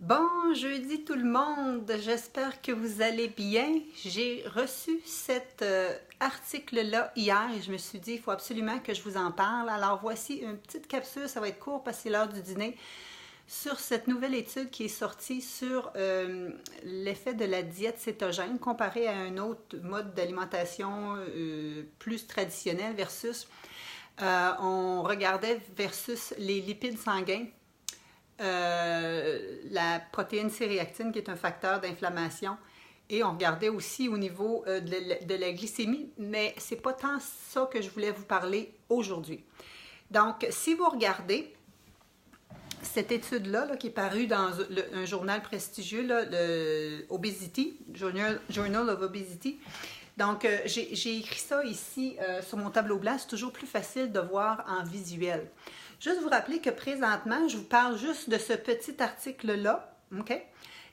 Bon jeudi tout le monde, j'espère que vous allez bien. J'ai reçu cet article-là hier et je me suis dit il faut absolument que je vous en parle. Alors voici une petite capsule, ça va être court parce que c'est l'heure du dîner, sur cette nouvelle étude qui est sortie sur l'effet de la diète cétogène comparé à un autre mode d'alimentation plus traditionnel versus, on regardait versus les lipides sanguins. La protéine C-réactine qui est un facteur d'inflammation et on regardait aussi au niveau de la glycémie, mais c'est pas tant ça que je voulais vous parler aujourd'hui. Donc, si vous regardez cette étude-là qui est parue dans un journal prestigieux, le Obesity, Journal of Obesity, donc j'ai écrit ça ici sur mon tableau blanc, c'est toujours plus facile de voir en visuel. Juste vous rappeler que présentement, je vous parle juste de ce petit article-là, OK?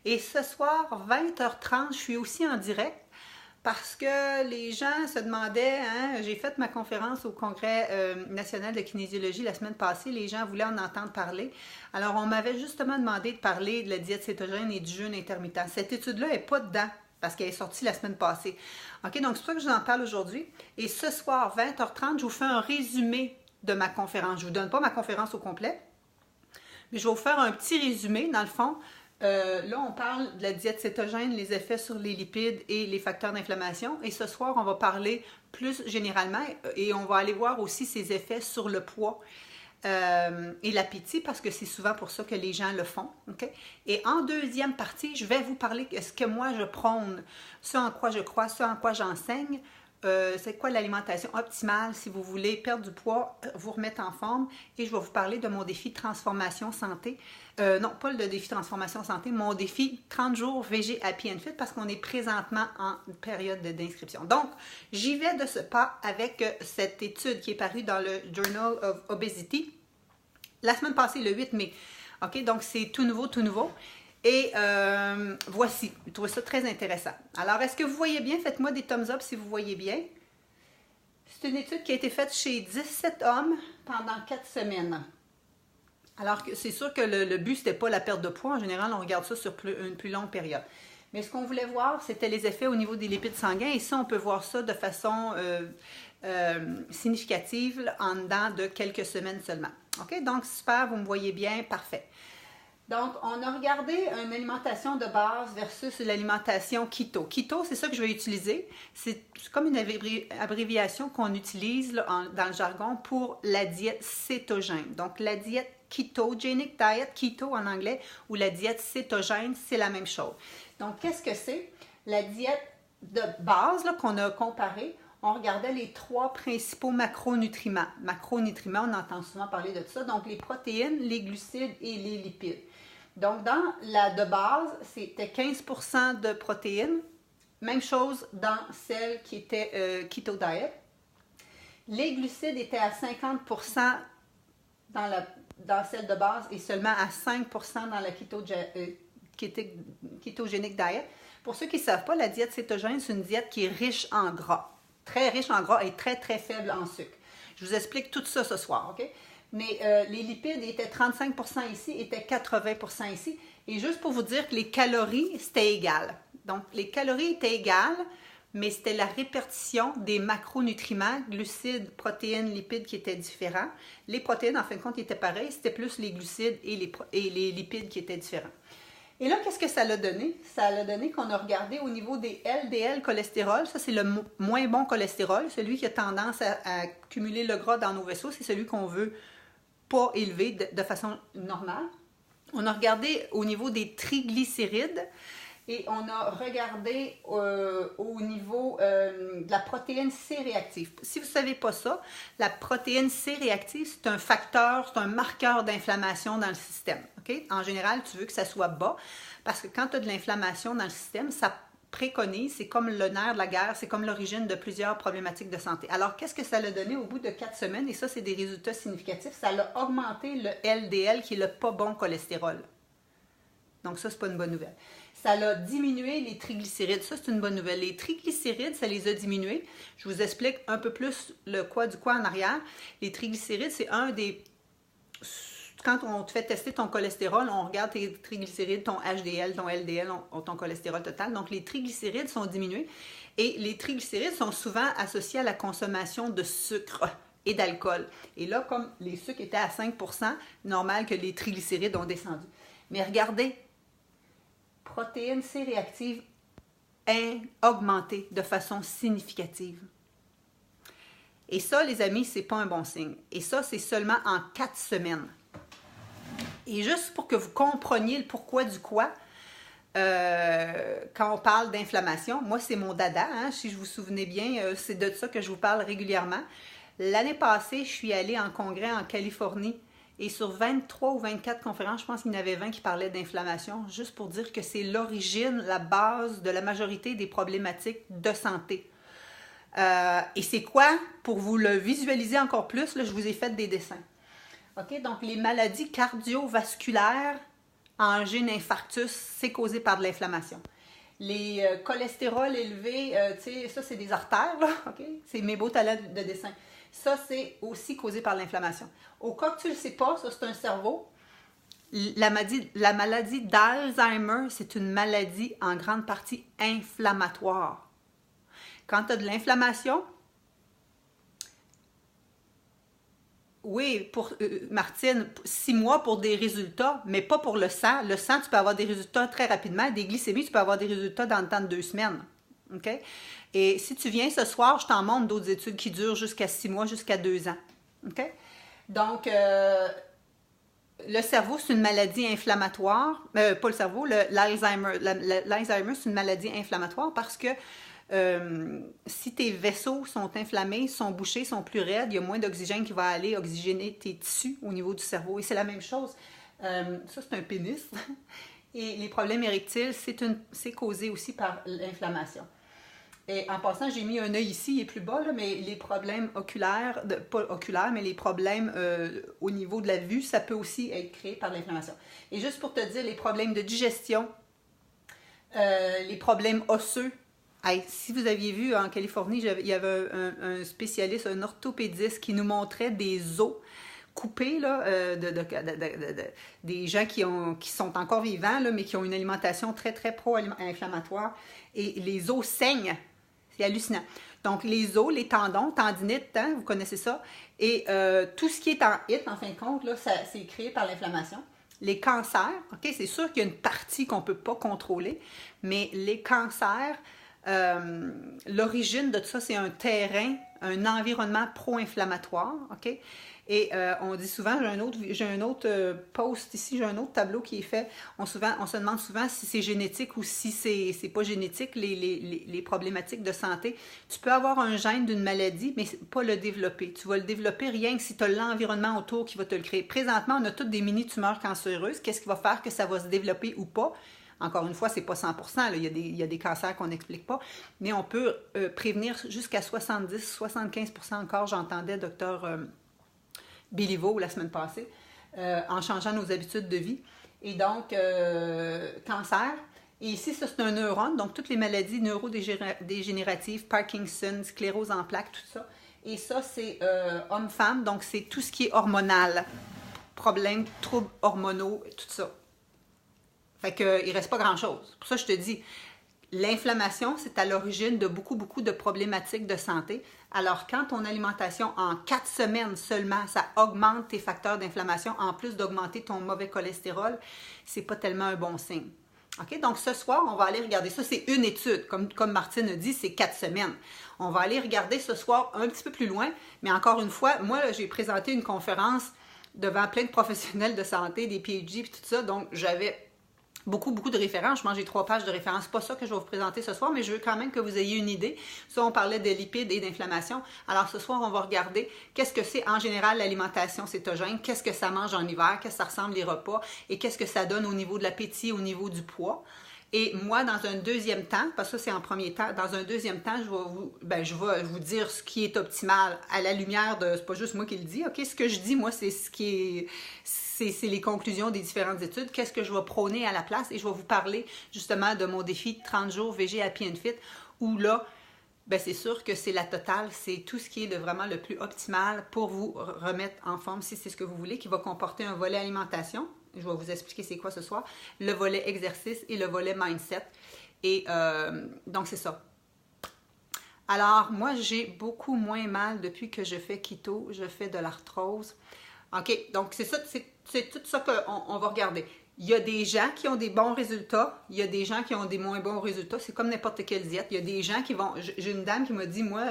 Et ce soir, 20h30, je suis aussi en direct parce que les gens se demandaient, hein, j'ai fait ma conférence au Congrès national de kinésiologie la semaine passée, les gens voulaient en entendre parler. Alors, on m'avait justement demandé de parler de la diète cétogène et du jeûne intermittent. Cette étude-là n'est pas dedans parce qu'elle est sortie la semaine passée. OK? Donc, c'est pour ça que je vous en parle aujourd'hui. Et ce soir, 20h30, je vous fais un résumé de ma conférence. Je ne vous donne pas ma conférence au complet, mais je vais vous faire un petit résumé. Dans le fond, là, on parle de la diète cétogène, les effets sur les lipides et les facteurs d'inflammation. Et ce soir, on va parler plus généralement et on va aller voir aussi ses effets sur le poids et l'appétit parce que c'est souvent pour ça que les gens le font. Okay? Et en deuxième partie, je vais vous parler de ce que moi je prône, ce en quoi je crois, ce en quoi j'enseigne. C'est quoi l'alimentation optimale si vous voulez perdre du poids, vous remettre en forme, et je vais vous parler de mon défi transformation santé, non pas le défi transformation santé, mon défi 30 jours VG Happy and Fit parce qu'on est présentement en période d'inscription. Donc, j'y vais de ce pas avec cette étude qui est parue dans le Journal of Obesity la semaine passée, le 8 mai. OK, donc c'est tout nouveau, tout nouveau. Et voici, je trouve ça très intéressant. Alors, est-ce que vous voyez bien? Faites-moi des thumbs up si vous voyez bien. C'est une étude qui a été faite chez 17 hommes pendant 4 semaines. Alors, c'est sûr que le but, ce n'était pas la perte de poids. En général, on regarde ça sur une plus longue période. Mais ce qu'on voulait voir, c'était les effets au niveau des lipides sanguins. Et ça, on peut voir ça de façon significative en dedans de quelques semaines seulement. OK? Donc, super, vous me voyez bien, parfait. Donc, on a regardé une alimentation de base versus l'alimentation keto. Keto, c'est ça que je vais utiliser. C'est comme une abréviation qu'on utilise là, dans le jargon pour la diète cétogène. Donc, la diète ketogenic diet, keto en anglais, ou la diète cétogène, c'est la même chose. Donc, qu'est-ce que c'est? La diète de base qu'on a comparée, on regardait les 3 principaux macronutriments. Macronutriments, on entend souvent parler de ça. Donc, les protéines, les glucides et les lipides. Donc, dans la de base, c'était 15% de protéines. Même chose dans celle qui était Keto Diet. Les glucides étaient à 50% dans celle de base et seulement à 5% dans la Ketogenic Diet. Pour ceux qui ne savent pas, la diète cétogène, c'est une diète qui est riche en gras. Très riche en gras et très, très faible en sucre. Je vous explique tout ça ce soir, OK? Mais les lipides étaient 35% ici, étaient 80% ici. Et juste pour vous dire que les calories, c'était égal. Donc, les calories étaient égales, mais c'était la répartition des macronutriments, glucides, protéines, lipides qui étaient différents. Les protéines, en fin de compte, étaient pareilles. C'était plus les glucides et les lipides qui étaient différents. Et là, qu'est-ce que ça l'a donné? Ça l'a donné qu'on a regardé au niveau des LDL cholestérol. Ça, c'est le moins bon cholestérol, celui qui a tendance à accumuler le gras dans nos vaisseaux. C'est celui qu'on veut pas élevé de façon normale. On a regardé au niveau des triglycérides et on a regardé au niveau de la protéine C-réactive. Si vous ne savez pas ça, la protéine C-réactive, c'est un facteur, c'est un marqueur d'inflammation dans le système. Okay? En général, tu veux que ça soit bas parce que quand tu as de l'inflammation dans le système, ça préconise, c'est comme le nerf de la guerre, c'est comme l'origine de plusieurs problématiques de santé. Alors, qu'est-ce que ça a donné au bout de 4 semaines? Et ça, c'est des résultats significatifs. Ça a augmenté le LDL, qui est le pas bon cholestérol. Donc, ça, c'est pas une bonne nouvelle. Ça a diminué les triglycérides. Ça, c'est une bonne nouvelle. Les triglycérides, ça les a diminués. Je vous explique un peu plus le quoi du quoi en arrière. Les triglycérides, c'est un des quand on te fait tester ton cholestérol, on regarde tes triglycérides, ton HDL, ton LDL, ton cholestérol total. Donc, les triglycérides sont diminués et les triglycérides sont souvent associés à la consommation de sucre et d'alcool. Et là, comme les sucres étaient à 5%, normal que les triglycérides ont descendu. Mais regardez, protéines C réactives augmentées de façon significative. Et ça, les amis, c'est pas un bon signe. Et ça, c'est seulement en 4 semaines. Et juste pour que vous compreniez le pourquoi du quoi, quand on parle d'inflammation, moi, c'est mon dada, hein, si je vous souvenez bien, c'est de ça que je vous parle régulièrement. L'année passée, je suis allée en congrès en Californie et sur 23 ou 24 conférences, je pense qu'il y en avait 20 qui parlaient d'inflammation, juste pour dire que c'est l'origine, la base de la majorité des problématiques de santé. Et c'est quoi? Pour vous le visualiser encore plus, là, je vous ai fait des dessins. OK? Donc, les maladies cardiovasculaires, angine, infarctus, c'est causé par de l'inflammation. Les cholestérols élevés, ça, c'est des artères, là, OK? C'est mes beaux talents de dessin. Ça, c'est aussi causé par l'inflammation. Au cas que tu ne le sais pas, ça, c'est un cerveau. La maladie d'Alzheimer, c'est une maladie en grande partie inflammatoire. Quand tu as de l'inflammation, oui, pour Martine, 6 mois pour des résultats, mais pas pour le sang. Le sang, tu peux avoir des résultats très rapidement. Des glycémies, tu peux avoir des résultats dans le temps de 2 semaines. OK? Et si tu viens ce soir, je t'en montre d'autres études qui durent jusqu'à 6 mois, jusqu'à 2 ans. OK? Donc, le cerveau, c'est une maladie inflammatoire. Pas le cerveau, l'Alzheimer. L'Alzheimer, c'est une maladie inflammatoire parce que si tes vaisseaux sont inflammés, sont bouchés, sont plus raides, il y a moins d'oxygène qui va aller oxygéner tes tissus au niveau du cerveau. Et c'est la même chose. Ça, c'est un pénis. Et les problèmes érectiles, c'est causé aussi par l'inflammation. Et en passant, j'ai mis un œil ici, il est plus bas, là, mais les problèmes oculaires, pas oculaires, mais les problèmes au niveau de la vue, ça peut aussi être créé par l'inflammation. Et juste pour te dire, les problèmes de digestion, les problèmes osseux. Hey, si vous aviez vu en Californie, il y avait un spécialiste, un orthopédiste qui nous montrait des os coupés là, des gens qui sont encore vivants, là, mais qui ont une alimentation très, très pro-inflammatoire. Et les os saignent. C'est hallucinant. Donc, les os, les tendons, tendinite, hein, vous connaissez ça. Et tout ce qui est en fin de compte, là, c'est créé par l'inflammation. Les cancers, OK, c'est sûr qu'il y a une partie qu'on ne peut pas contrôler, mais les cancers, l'origine de tout ça, c'est un terrain, un environnement pro-inflammatoire, OK? Et on dit souvent, j'ai un autre post ici, j'ai un autre tableau qui est fait, on se demande souvent si c'est génétique ou si c'est pas génétique, les problématiques de santé. Tu peux avoir un gène d'une maladie, mais pas le développer. Tu vas le développer rien que si tu as l'environnement autour qui va te le créer. Présentement, on a toutes des mini-tumeurs cancéreuses. Qu'est-ce qui va faire que ça va se développer ou pas? Encore une fois, ce n'est pas 100%, là. Il y a des cancers qu'on n'explique pas, mais on peut prévenir jusqu'à 70-75% encore. J'entendais Dr. Béliveau la semaine passée, en changeant nos habitudes de vie. Et donc, cancer. Et ici, ça, c'est un neurone, donc toutes les maladies neurodégénératives, Parkinson, sclérose en plaques, tout ça. Et ça, c'est homme-femme, donc c'est tout ce qui est hormonal, problèmes, troubles hormonaux, tout ça. Fait qu'il ne reste pas grand-chose. Pour ça, je te dis, l'inflammation, c'est à l'origine de beaucoup, beaucoup de problématiques de santé. Alors, quand ton alimentation, en 4 semaines seulement, ça augmente tes facteurs d'inflammation, en plus d'augmenter ton mauvais cholestérol, c'est pas tellement un bon signe. OK? Donc, ce soir, on va aller regarder ça. C'est une étude. Comme Martine a dit, c'est 4 semaines. On va aller regarder ce soir un petit peu plus loin. Mais encore une fois, moi, j'ai présenté une conférence devant plein de professionnels de santé, des PhD et tout ça. Donc, j'avais beaucoup de références. Je mange 3 pages de références. C'est pas ça que je vais vous présenter ce soir, mais je veux quand même que vous ayez une idée. Ça, on parlait de lipides et d'inflammation. Alors, ce soir, on va regarder qu'est-ce que c'est en général l'alimentation cétogène, qu'est-ce que ça mange en hiver, qu'est-ce que ça ressemble les repas et qu'est-ce que ça donne au niveau de l'appétit, au niveau du poids. Et moi, dans un deuxième temps, parce que ça, c'est en premier temps, dans un deuxième temps, je vais vous dire ce qui est optimal à la lumière de... C'est pas juste moi qui le dis, OK? Ce que je dis, moi, c'est ce qui est... C'est les conclusions des différentes études. Qu'est-ce que je vais prôner à la place? Et je vais vous parler justement de mon défi 30 jours VG Happy and Fit, où là, ben c'est sûr que c'est la totale, c'est tout ce qui est vraiment le plus optimal pour vous remettre en forme, si c'est ce que vous voulez, qui va comporter un volet alimentation. Je vais vous expliquer c'est quoi ce soir. Le volet exercice et le volet mindset. Et donc, c'est ça. Alors, moi, j'ai beaucoup moins mal depuis que je fais keto. Je fais de l'arthrose. OK, donc c'est ça, c'est tout ça qu'on va regarder. Il y a des gens qui ont des bons résultats, il y a des gens qui ont des moins bons résultats. C'est comme n'importe quelle diète. Il y a des gens qui vont... J'ai une dame qui m'a dit, moi,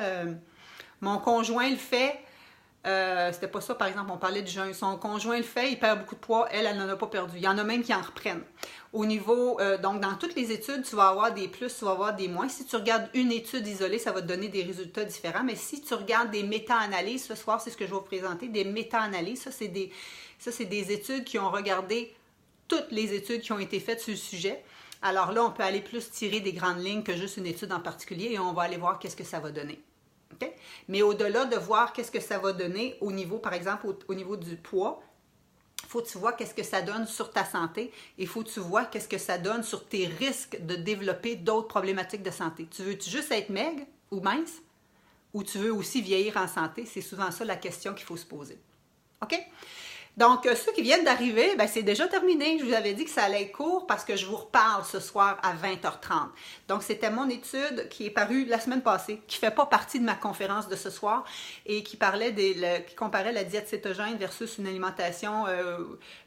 mon conjoint le fait. C'était pas ça, par exemple, on parlait du jeûne. Son conjoint le fait, il perd beaucoup de poids, elle n'en a pas perdu. Il y en a même qui en reprennent. Au niveau, donc dans toutes les études, tu vas avoir des plus, tu vas avoir des moins. Si tu regardes une étude isolée, ça va te donner des résultats différents. Mais si tu regardes des méta-analyses, ce soir, c'est ce que je vais vous présenter, des méta-analyses. Ça, c'est des études qui ont regardé toutes les études qui ont été faites sur le sujet. Alors là, on peut aller plus tirer des grandes lignes que juste une étude en particulier et on va aller voir qu'est-ce que ça va donner. Okay? Mais au-delà de voir qu'est-ce que ça va donner au niveau, par exemple, au niveau du poids, il faut que tu vois qu'est-ce que ça donne sur ta santé et il faut que tu vois qu'est-ce que ça donne sur tes risques de développer d'autres problématiques de santé. Tu veux juste être maigre ou mince ou tu veux aussi vieillir en santé? C'est souvent ça la question qu'il faut se poser. OK? Donc, ceux qui viennent d'arriver, ben, c'est déjà terminé. Je vous avais dit que ça allait être court parce que je vous reparle ce soir à 20h30. Donc, c'était mon étude qui est parue la semaine passée, qui ne fait pas partie de ma conférence de ce soir et qui comparait la diète cétogène versus une alimentation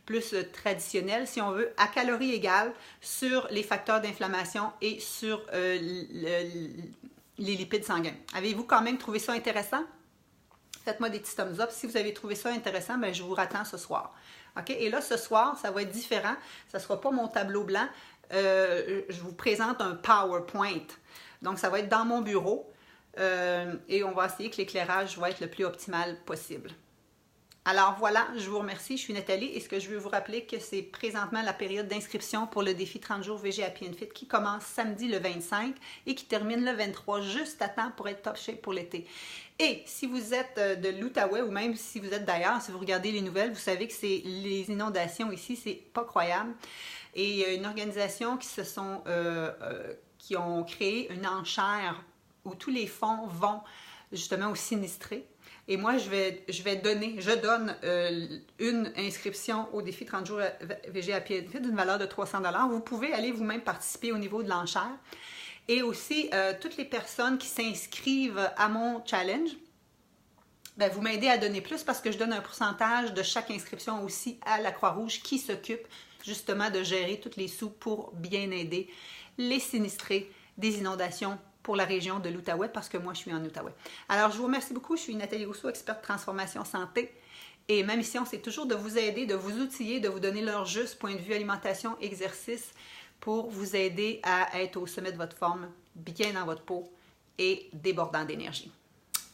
plus traditionnelle, si on veut, à calories égales sur les facteurs d'inflammation et sur les lipides sanguins. Avez-vous quand même trouvé ça intéressant? Faites-moi des petits thumbs up. Si vous avez trouvé ça intéressant, bien, je vous attends ce soir. OK? Et là, ce soir, ça va être différent. Ça ne sera pas mon tableau blanc. Je vous présente un PowerPoint. Donc, ça va être dans mon bureau. Et on va essayer que l'éclairage va être le plus optimal possible. Alors voilà, je vous remercie. Je suis Nathalie et ce que je veux vous rappeler que c'est présentement la période d'inscription pour le défi 30 jours VG Happy and Fit qui commence samedi le 25 et qui termine le 23, juste à temps pour être top shape pour l'été. Et si vous êtes de l'Outaouais ou même si vous êtes d'ailleurs, si vous regardez les nouvelles, vous savez que c'est les inondations ici, c'est pas croyable. Et il y a une organisation qui ont créé une enchère où tous les fonds vont justement aux sinistrés. Et moi, je donne une inscription au défi 30 jours VG Happy and Fit d'une valeur de 300 $. Vous pouvez aller vous-même participer au niveau de l'enchère. Et aussi, toutes les personnes qui s'inscrivent à mon challenge, ben, vous m'aidez à donner plus parce que je donne un pourcentage de chaque inscription aussi à la Croix-Rouge qui s'occupe justement de gérer tous les sous pour bien aider les sinistrés des inondations pour la région de l'Outaouais parce que moi, je suis en Outaouais. Alors, je vous remercie beaucoup. Je suis Nathalie Rousseau, experte transformation santé. Et ma mission, c'est toujours de vous aider, de vous outiller, de vous donner leur juste point de vue alimentation, exercice pour vous aider à être au sommet de votre forme, bien dans votre peau et débordant d'énergie.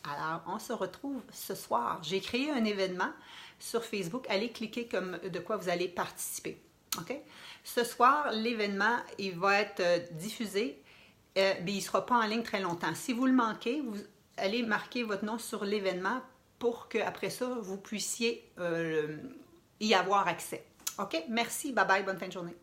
Alors, on se retrouve ce soir. J'ai créé un événement sur Facebook. Allez cliquer comme de quoi vous allez participer. OK? Ce soir, l'événement, il va être diffusé. Mais il ne sera pas en ligne très longtemps. Si vous le manquez, vous allez marquer votre nom sur l'événement pour qu'après ça, vous puissiez y avoir accès. OK? Merci. Bye bye. Bonne fin de journée.